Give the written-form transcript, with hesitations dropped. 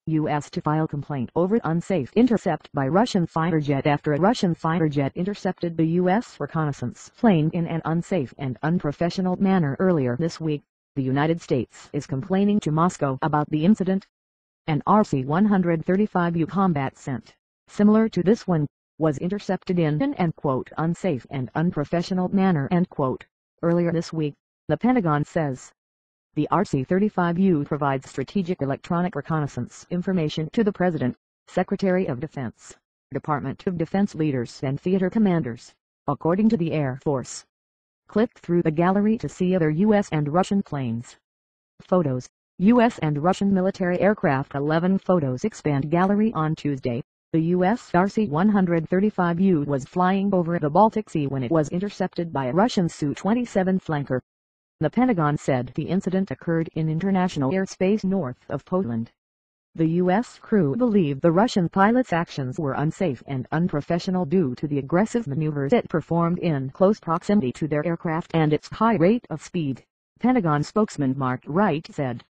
U.S. to file complaint over unsafe intercept by Russian fighter jet after a Russian fighter jet intercepted the U.S. reconnaissance plane in an unsafe and unprofessional manner earlier this week. The United States is complaining to Moscow about the incident. An RC-135U Combat Sent, similar to this one, was intercepted in an unsafe and unprofessional manner earlier this week, the Pentagon says. The RC-35U provides strategic electronic reconnaissance information to the President, Secretary of Defense, Department of Defense leaders and theater commanders, according to the Air Force. Click through the gallery to see other U.S. and Russian planes. Photos, U.S. and Russian military aircraft. 11 photos expand gallery. On Tuesday, the U.S. RC-135U was flying over the Baltic Sea when it was intercepted by a Russian Su-27 flanker. The Pentagon said the incident occurred in international airspace north of Poland. The U.S. crew believed the Russian pilot's actions were unsafe and unprofessional due to the aggressive maneuvers it performed in close proximity to their aircraft and its high rate of speed, Pentagon spokesman Mark Wright said.